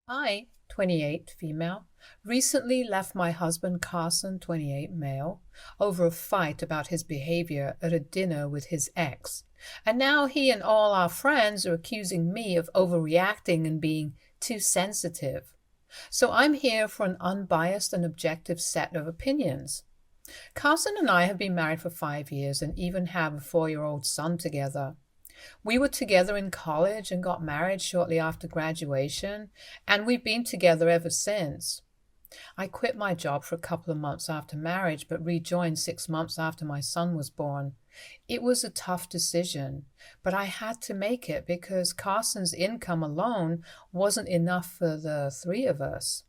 I, 28, female, recently left my husband Carson, 28, male, over a fight about his behavior at a dinner with his ex. And now he and all our friends are accusing me of overreacting and being too sensitive. So I'm here for an unbiased and objective set of opinions. Carson and I have been married for 5 years and even have a 4-year-old son together. We were together in college and got married shortly after graduation, and we've been together ever since. I quit my job for a couple of months after marriage, but rejoined 6 months after my son was born. It was a tough decision, but I had to make it because Carson's income alone wasn't enough for the three of us.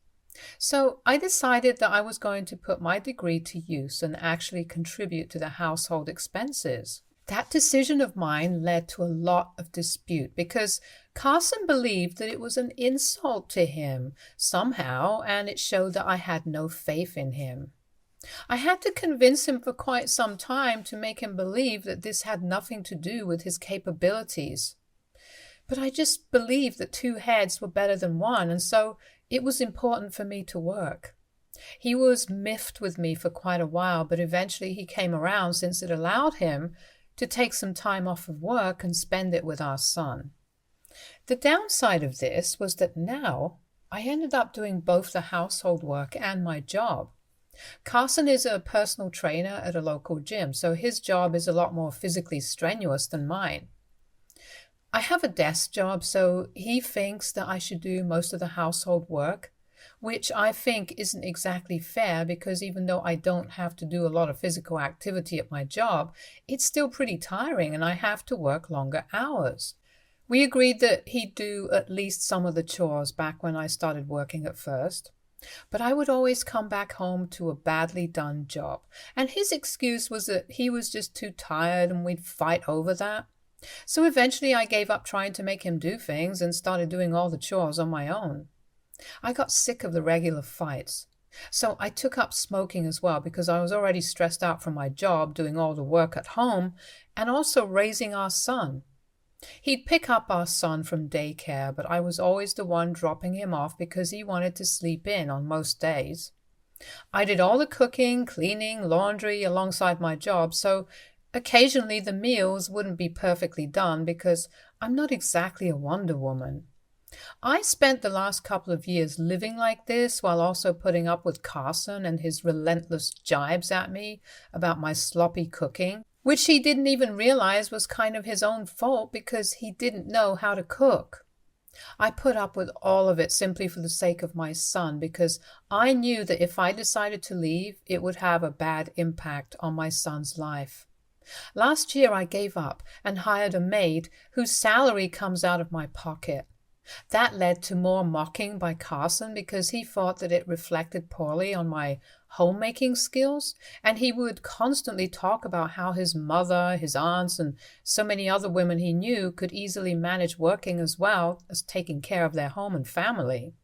So I decided that I was going to put my degree to use and actually contribute to the household expenses. That decision of mine led to a lot of dispute because Carson believed that it was an insult to him somehow, and it showed that I had no faith in him. I had to convince him for quite some time to make him believe that this had nothing to do with his capabilities. But I just believed that two heads were better than one, and so it was important for me to work. He was miffed with me for quite a while, but eventually he came around since it allowed him to take some time off of work and spend it with our son. The downside of this was that now I ended up doing both the household work and my job. Carson is a personal trainer at a local gym, so his job is a lot more physically strenuous than mine. I have a desk job, so he thinks that I should do most of the household work, which I think isn't exactly fair because even though I don't have to do a lot of physical activity at my job, it's still pretty tiring and I have to work longer hours. We agreed that he'd do at least some of the chores back when I started working at first, but I would always come back home to a badly done job, and his excuse was that he was just too tired and we'd fight over that. So eventually I gave up trying to make him do things and started doing all the chores on my own. I got sick of the regular fights, so I took up smoking as well because I was already stressed out from my job doing all the work at home and also raising our son. He'd pick up our son from daycare, but I was always the one dropping him off because he wanted to sleep in on most days. I did all the cooking, cleaning, laundry alongside my job, so occasionally the meals wouldn't be perfectly done because I'm not exactly a Wonder Woman. I spent the last couple of years living like this while also putting up with Carson and his relentless jibes at me about my sloppy cooking, which he didn't even realize was kind of his own fault because he didn't know how to cook. I put up with all of it simply for the sake of my son because I knew that if I decided to leave, it would have a bad impact on my son's life. Last year I gave up and hired a maid whose salary comes out of my pocket. That led to more mocking by Carson because he thought that it reflected poorly on my homemaking skills, and he would constantly talk about how his mother, his aunts, and so many other women he knew could easily manage working as well as taking care of their home and family.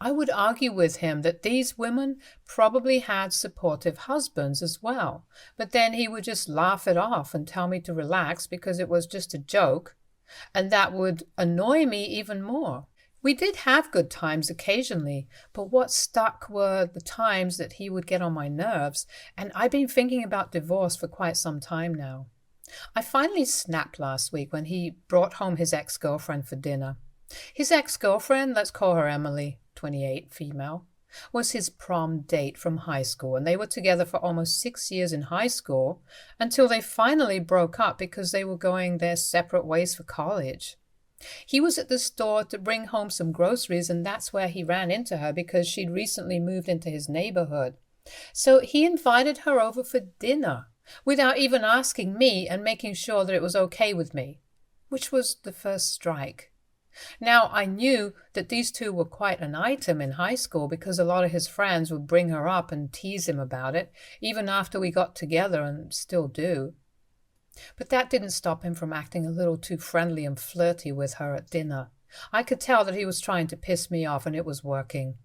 I would argue with him that these women probably had supportive husbands as well, but then he would just laugh it off and tell me to relax because it was just a joke, and that would annoy me even more. We did have good times occasionally, but what stuck were the times that he would get on my nerves, and I've been thinking about divorce for quite some time now. I finally snapped last week when he brought home his ex-girlfriend for dinner. His ex-girlfriend, let's call her Emily, 28, female, was his prom date from high school, and they were together for almost 6 years in high school until they finally broke up because they were going their separate ways for college. He was at the store to bring home some groceries, and that's where he ran into her because she'd recently moved into his neighborhood. So he invited her over for dinner without even asking me and making sure that it was okay with me, which was the first strike. Now, I knew that these two were quite an item in high school because a lot of his friends would bring her up and tease him about it, even after we got together, and still do. But that didn't stop him from acting a little too friendly and flirty with her at dinner. I could tell that he was trying to piss me off, and it was working.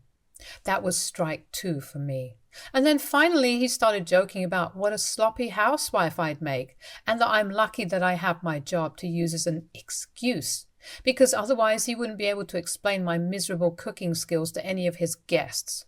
That was strike 2 for me. And then finally he started joking about what a sloppy housewife I'd make, and that I'm lucky that I have my job to use as an excuse because otherwise he wouldn't be able to explain my miserable cooking skills to any of his guests.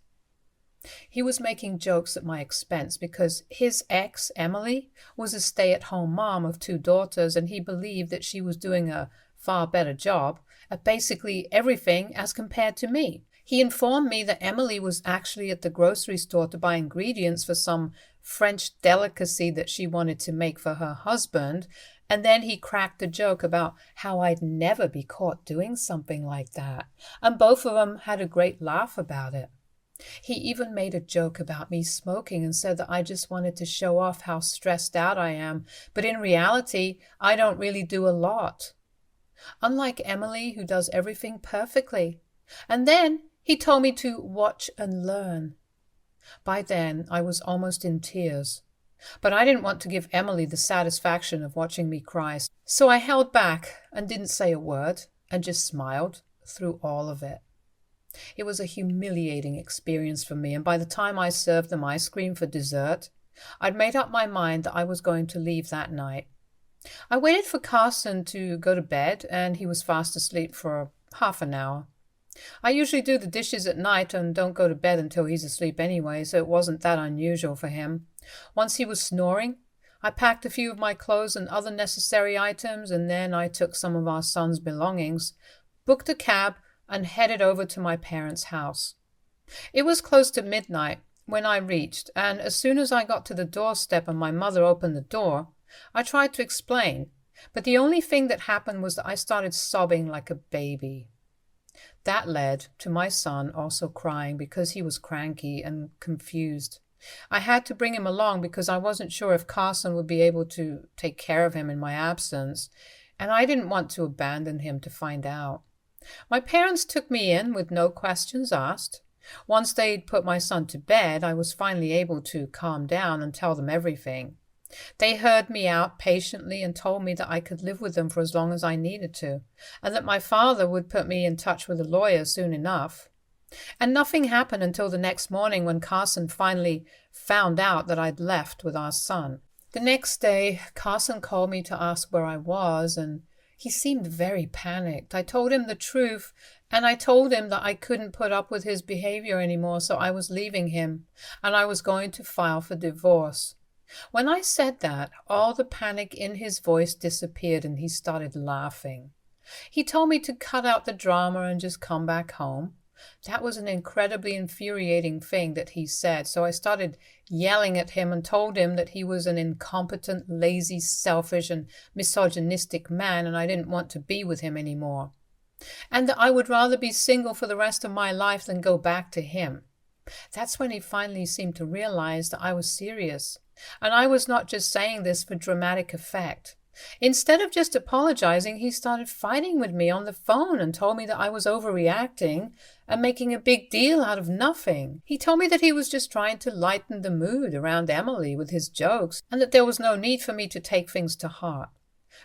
He was making jokes at my expense because his ex, Emily, was a stay-at-home mom of 2 daughters, and he believed that she was doing a far better job at basically everything as compared to me. He informed me that Emily was actually at the grocery store to buy ingredients for some French delicacy that she wanted to make for her husband, and then he cracked a joke about how I'd never be caught doing something like that, and both of them had a great laugh about it. He even made a joke about me smoking and said that I just wanted to show off how stressed out I am, but in reality, I don't really do a lot. Unlike Emily, who does everything perfectly. And then he told me to watch and learn. By then, I was almost in tears. But I didn't want to give Emily the satisfaction of watching me cry, so I held back and didn't say a word and just smiled through all of it. It was a humiliating experience for me, and by the time I served them ice cream for dessert, I'd made up my mind that I was going to leave that night. I waited for Carson to go to bed, and he was fast asleep for half an hour. I usually do the dishes at night and don't go to bed until he's asleep anyway, so it wasn't that unusual for him. Once he was snoring, I packed a few of my clothes and other necessary items, and then I took some of our son's belongings, booked a cab, and headed over to my parents' house. It was close to midnight when I reached, and as soon as I got to the doorstep and my mother opened the door, I tried to explain, but the only thing that happened was that I started sobbing like a baby. That led to my son also crying because he was cranky and confused. I had to bring him along because I wasn't sure if Carson would be able to take care of him in my absence, and I didn't want to abandon him to find out. My parents took me in with no questions asked. Once they'd put my son to bed, I was finally able to calm down and tell them everything. They heard me out patiently and told me that I could live with them for as long as I needed to, and that my father would put me in touch with a lawyer soon enough. And nothing happened until the next morning when Carson finally found out that I'd left with our son. The next day, Carson called me to ask where I was, and he seemed very panicked. I told him the truth, and I told him that I couldn't put up with his behavior anymore, so I was leaving him, and I was going to file for divorce. When I said that, all the panic in his voice disappeared, and he started laughing. He told me to cut out the drama and just come back home. That was an incredibly infuriating thing that he said, so I started yelling at him and told him that he was an incompetent, lazy, selfish, and misogynistic man, and I didn't want to be with him anymore, and that I would rather be single for the rest of my life than go back to him. That's when he finally seemed to realize that I was serious, and I was not just saying this for dramatic effect. Instead of just apologizing, he started fighting with me on the phone and told me that I was overreacting and making a big deal out of nothing. He told me that he was just trying to lighten the mood around Emily with his jokes and that there was no need for me to take things to heart.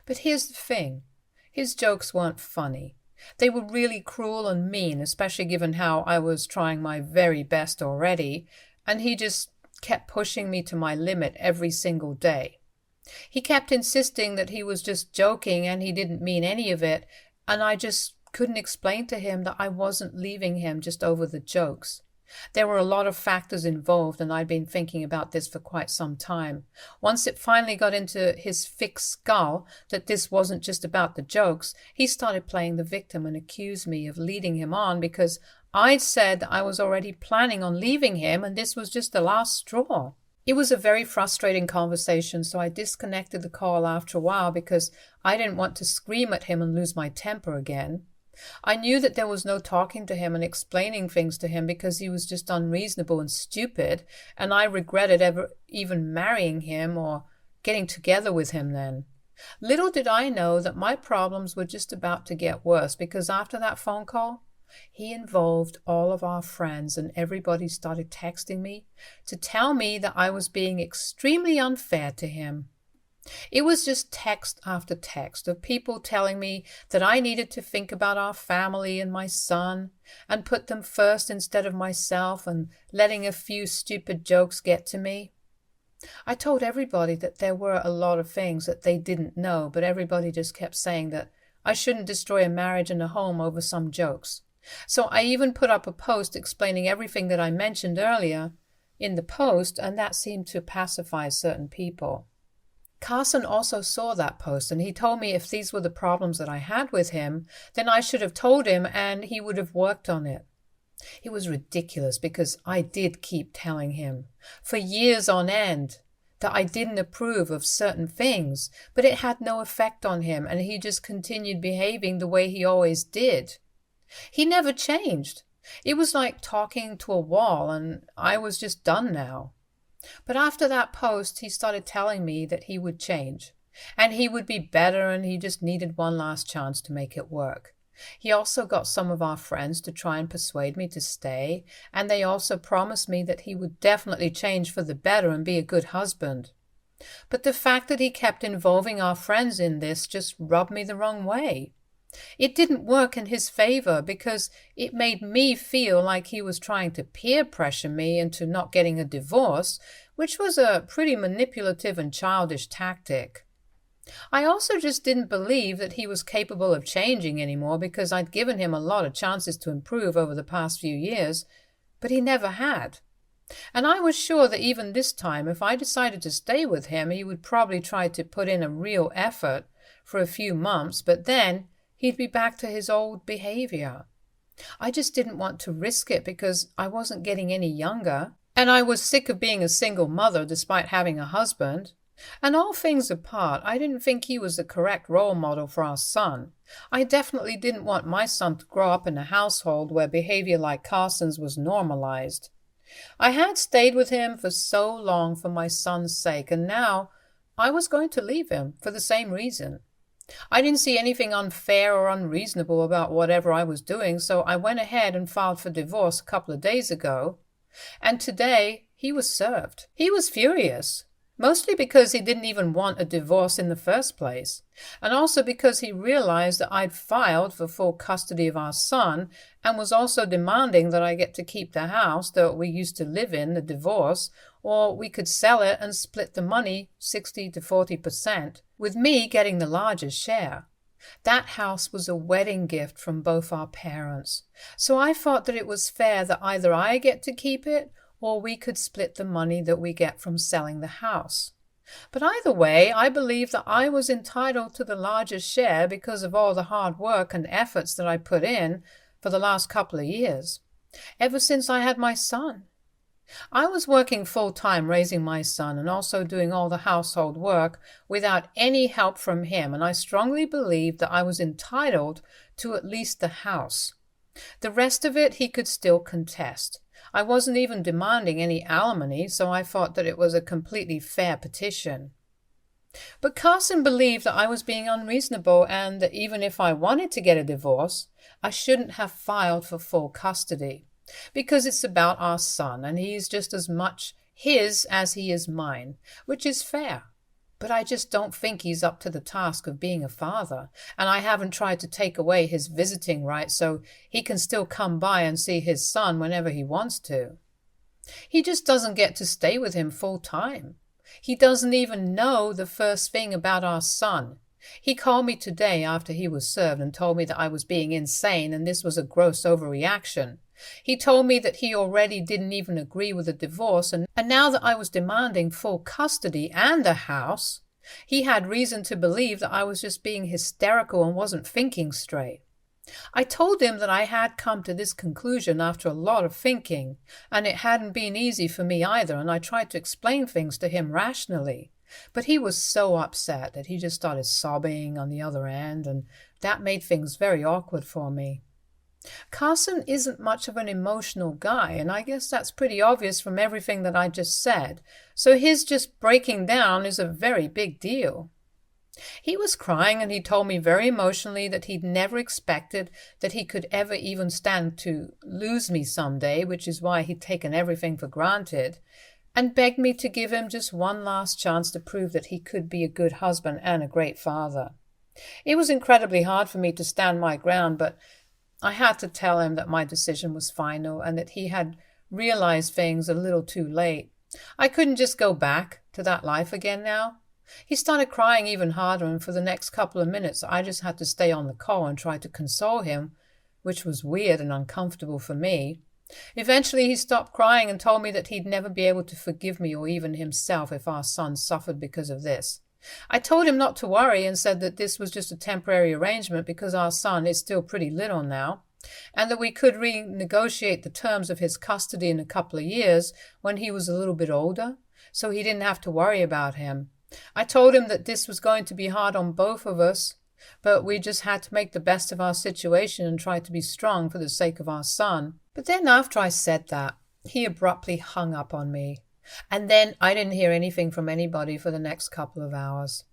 But here's the thing. His jokes weren't funny. They were really cruel and mean, especially given how I was trying my very best already, and he just kept pushing me to my limit every single day. He kept insisting that he was just joking and he didn't mean any of it, and I just couldn't explain to him that I wasn't leaving him just over the jokes. There were a lot of factors involved, and I'd been thinking about this for quite some time. Once it finally got into his thick skull that this wasn't just about the jokes, he started playing the victim and accused me of leading him on because I'd said that I was already planning on leaving him and this was just the last straw. It was a very frustrating conversation, so I disconnected the call after a while because I didn't want to scream at him and lose my temper again. I knew that there was no talking to him and explaining things to him because he was just unreasonable and stupid, and I regretted ever even marrying him or getting together with him then. Little did I know that my problems were just about to get worse because after that phone call, he involved all of our friends and everybody started texting me to tell me that I was being extremely unfair to him. It was just text after text of people telling me that I needed to think about our family and my son and put them first instead of myself and letting a few stupid jokes get to me. I told everybody that there were a lot of things that they didn't know, but everybody just kept saying that I shouldn't destroy a marriage and a home over some jokes. So I even put up a post explaining everything that I mentioned earlier in the post, and that seemed to pacify certain people. Carson also saw that post, and he told me if these were the problems that I had with him, then I should have told him and he would have worked on it. It was ridiculous because I did keep telling him for years on end that I didn't approve of certain things, but it had no effect on him and he just continued behaving the way he always did. He never changed. It was like talking to a wall, and I was just done now. But after that post, he started telling me that he would change, and he would be better, and he just needed one last chance to make it work. He also got some of our friends to try and persuade me to stay, and they also promised me that he would definitely change for the better and be a good husband. But the fact that he kept involving our friends in this just rubbed me the wrong way. It didn't work in his favor because it made me feel like he was trying to peer pressure me into not getting a divorce, which was a pretty manipulative and childish tactic. I also just didn't believe that he was capable of changing anymore because I'd given him a lot of chances to improve over the past few years, but he never had. And I was sure that even this time, if I decided to stay with him, he would probably try to put in a real effort for a few months, but then he'd be back to his old behavior. I just didn't want to risk it because I wasn't getting any younger, and I was sick of being a single mother despite having a husband. And all things apart, I didn't think he was the correct role model for our son. I definitely didn't want my son to grow up in a household where behavior like Carson's was normalized. I had stayed with him for so long for my son's sake, and now I was going to leave him for the same reason. I didn't see anything unfair or unreasonable about whatever I was doing, so I went ahead and filed for divorce a couple of days ago. And today he was served. He was furious, mostly because he didn't even want a divorce in the first place, and also because he realized that I'd filed for full custody of our son and was also demanding that I get to keep the house that we used to live in, the divorce, or we could sell it and split the money 60 to 40%, with me getting the largest share. That house was a wedding gift from both our parents, so I thought that it was fair that either I get to keep it or we could split the money that we get from selling the house. But either way, I believe that I was entitled to the largest share because of all the hard work and efforts that I put in for the last couple of years, ever since I had my son. I was working full-time raising my son and also doing all the household work without any help from him, and I strongly believed that I was entitled to at least the house. The rest of it he could still contest. I wasn't even demanding any alimony, so I thought that it was a completely fair petition. But Carson believed that I was being unreasonable and that even if I wanted to get a divorce, I shouldn't have filed for full custody, because it's about our son and he is just as much his as he is mine, which is fair. But I just don't think he's up to the task of being a father, and I haven't tried to take away his visiting rights so he can still come by and see his son whenever he wants to. He just doesn't get to stay with him full time. He doesn't even know the first thing about our son. He called me today after he was served and told me that I was being insane and this was a gross overreaction. He told me that he already didn't even agree with the divorce, and now that I was demanding full custody and a house, he had reason to believe that I was just being hysterical and wasn't thinking straight. I told him that I had come to this conclusion after a lot of thinking, and it hadn't been easy for me either, and I tried to explain things to him rationally. But he was so upset that he just started sobbing on the other end, and that made things very awkward for me. Carson isn't much of an emotional guy, and I guess that's pretty obvious from everything that I just said, so his just breaking down is a very big deal. He was crying and he told me very emotionally that he'd never expected that he could ever even stand to lose me someday, which is why he'd taken everything for granted, and begged me to give him just one last chance to prove that he could be a good husband and a great father. It was incredibly hard for me to stand my ground, but I had to tell him that my decision was final and that he had realized things a little too late. I couldn't just go back to that life again now. He started crying even harder, and for the next couple of minutes I just had to stay on the call and try to console him, which was weird and uncomfortable for me. Eventually he stopped crying and told me that he'd never be able to forgive me or even himself if our son suffered because of this. I told him not to worry and said that this was just a temporary arrangement because our son is still pretty little now, and that we could renegotiate the terms of his custody in a couple of years when he was a little bit older, so he didn't have to worry about him. I told him that this was going to be hard on both of us, but we just had to make the best of our situation and try to be strong for the sake of our son. But then after I said that, he abruptly hung up on me. And then I didn't hear anything from anybody for the next couple of hours.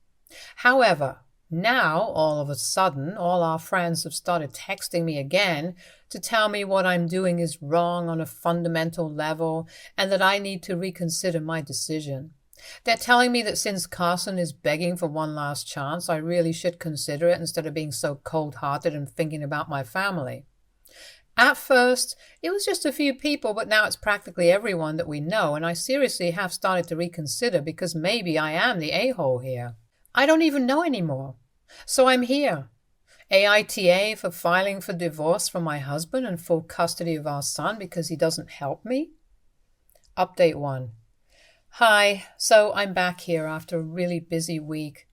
However, now, all of a sudden, all our friends have started texting me again to tell me what I'm doing is wrong on a fundamental level and that I need to reconsider my decision. They're telling me that since Carson is begging for one last chance, I really should consider it instead of being so cold-hearted and thinking about my family. At first, it was just a few people, but now it's practically everyone that we know, and I seriously have started to reconsider because maybe I am the a-hole here. I don't even know anymore. So I'm here. AITA for filing for divorce from my husband and full custody of our son because he doesn't help me. Update 1. Hi, so I'm back here after a really busy week.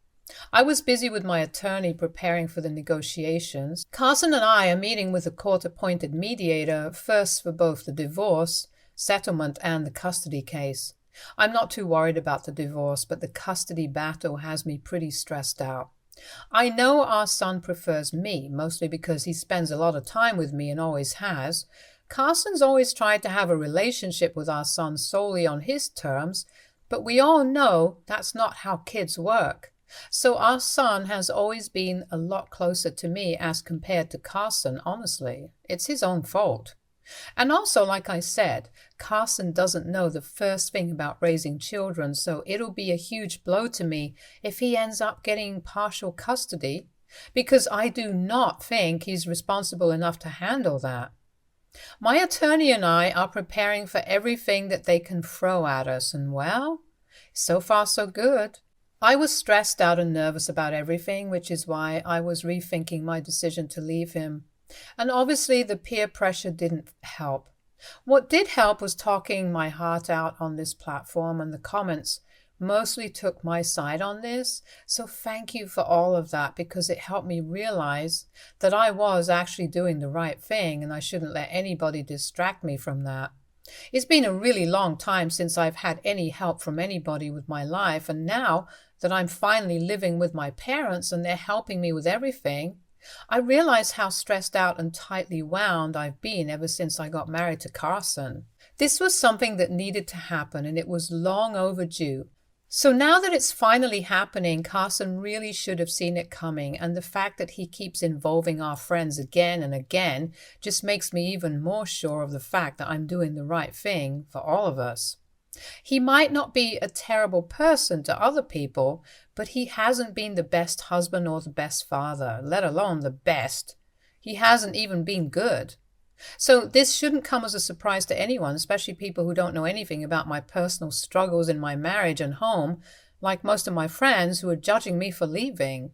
I was busy with my attorney preparing for the negotiations. Carson and I are meeting with a court-appointed mediator, first for both the divorce, settlement, and the custody case. I'm not too worried about the divorce, but the custody battle has me pretty stressed out. I know our son prefers me, mostly because he spends a lot of time with me and always has. Carson's always tried to have a relationship with our son solely on his terms, but we all know that's not how kids work. So our son has always been a lot closer to me as compared to Carson, honestly. It's his own fault. And also, like I said, Carson doesn't know the first thing about raising children, so it'll be a huge blow to me if he ends up getting partial custody, because I do not think he's responsible enough to handle that. My attorney and I are preparing for everything that they can throw at us, and well, so far so good. I was stressed out and nervous about everything, which is why I was rethinking my decision to leave him. And obviously the peer pressure didn't help. What did help was talking my heart out on this platform, and the comments mostly took my side on this. So thank you for all of that, because it helped me realize that I was actually doing the right thing and I shouldn't let anybody distract me from that. It's been a really long time since I've had any help from anybody with my life, and now that I'm finally living with my parents and they're helping me with everything, I realize how stressed out and tightly wound I've been ever since I got married to Carson. This was something that needed to happen, and it was long overdue. So now that it's finally happening, Carson really should have seen it coming, and the fact that he keeps involving our friends again and again just makes me even more sure of the fact that I'm doing the right thing for all of us. He might not be a terrible person to other people, but he hasn't been the best husband or the best father, let alone the best. He hasn't even been good. So this shouldn't come as a surprise to anyone, especially people who don't know anything about my personal struggles in my marriage and home, like most of my friends who are judging me for leaving.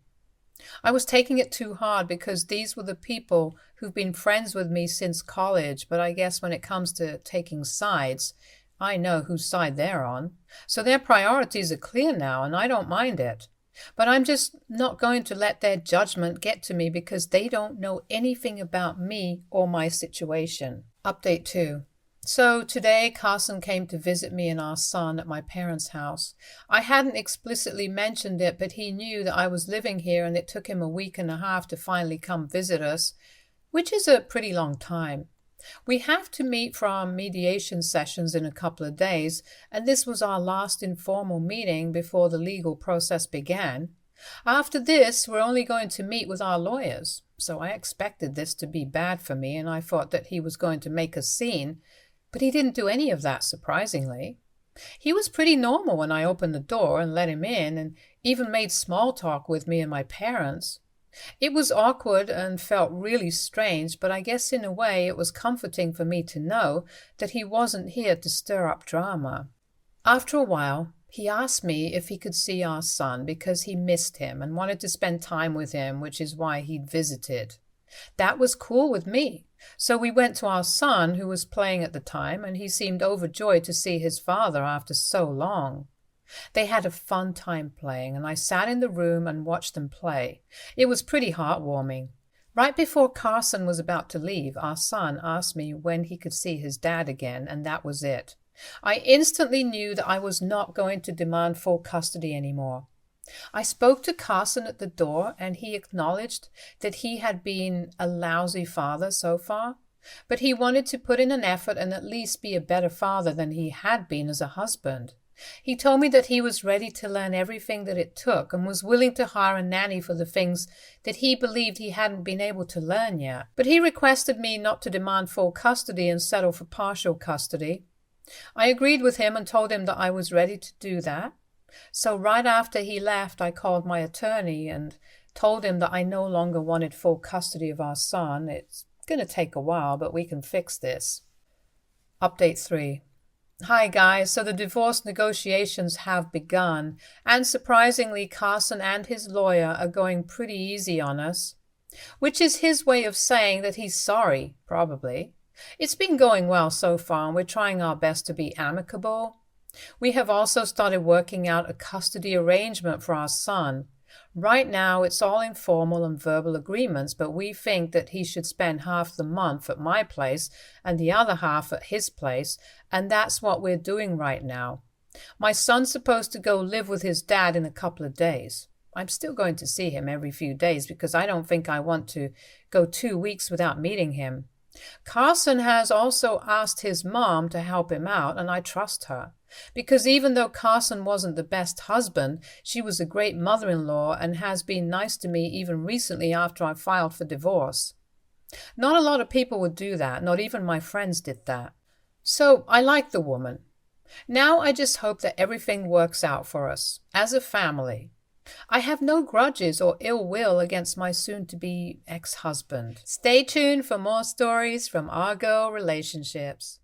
I was taking it too hard because these were the people who've been friends with me since college, but I guess when it comes to taking sides, I know whose side they're on. So their priorities are clear now, and I don't mind it. But I'm just not going to let their judgment get to me because they don't know anything about me or my situation. Update 2. So today Carson came to visit me and our son at my parents' house. I hadn't explicitly mentioned it, but he knew that I was living here and it took him a week and a half to finally come visit us, which is a pretty long time. We have to meet for our mediation sessions in a couple of days, and this was our last informal meeting before the legal process began. After this, we're only going to meet with our lawyers, so I expected this to be bad for me, and I thought that he was going to make a scene, but he didn't do any of that, surprisingly. He was pretty normal when I opened the door and let him in, and even made small talk with me and my parents. It was awkward and felt really strange, but I guess in a way it was comforting for me to know that he wasn't here to stir up drama. After a while, He asked me if he could see our son because he missed him and wanted to spend time with him, which is why he'd visited. That was cool with me. So we went to our son, who was playing at the time, and he seemed overjoyed to see his father after so long. They had a fun time playing, and I sat in the room and watched them play. It was pretty heartwarming. Right before Carson was about to leave, our son asked me when he could see his dad again, and that was it. I instantly knew that I was not going to demand full custody anymore. I spoke to Carson at the door, and he acknowledged that he had been a lousy father so far, but he wanted to put in an effort and at least be a better father than he had been as a husband. He told me that he was ready to learn everything that it took and was willing to hire a nanny for the things that he believed he hadn't been able to learn yet. But he requested me not to demand full custody and settle for partial custody. I agreed with him and told him that I was ready to do that. So right after he left, I called my attorney and told him that I no longer wanted full custody of our son. It's going to take a while, but we can fix this. Update 3. Hi guys, so the divorce negotiations have begun, and surprisingly Carson and his lawyer are going pretty easy on us, which is his way of saying that he's sorry, probably. It's been going well so far, and we're trying our best to be amicable. We have also started working out a custody arrangement for our son. Right now, it's all informal and verbal agreements, but we think that he should spend half the month at my place and the other half at his place, and that's what we're doing right now. My son's supposed to go live with his dad in a couple of days. I'm still going to see him every few days because I don't think I want to go 2 weeks without meeting him. Carson has also asked his mom to help him out, and I trust her. Because even though Carson wasn't the best husband, she was a great mother-in-law and has been nice to me even recently after I filed for divorce. Not a lot of people would do that, not even my friends did that. So I like the woman. Now I just hope that everything works out for us, as a family. I have no grudges or ill will against my soon-to-be ex-husband. Stay tuned for more stories from our girl relationships.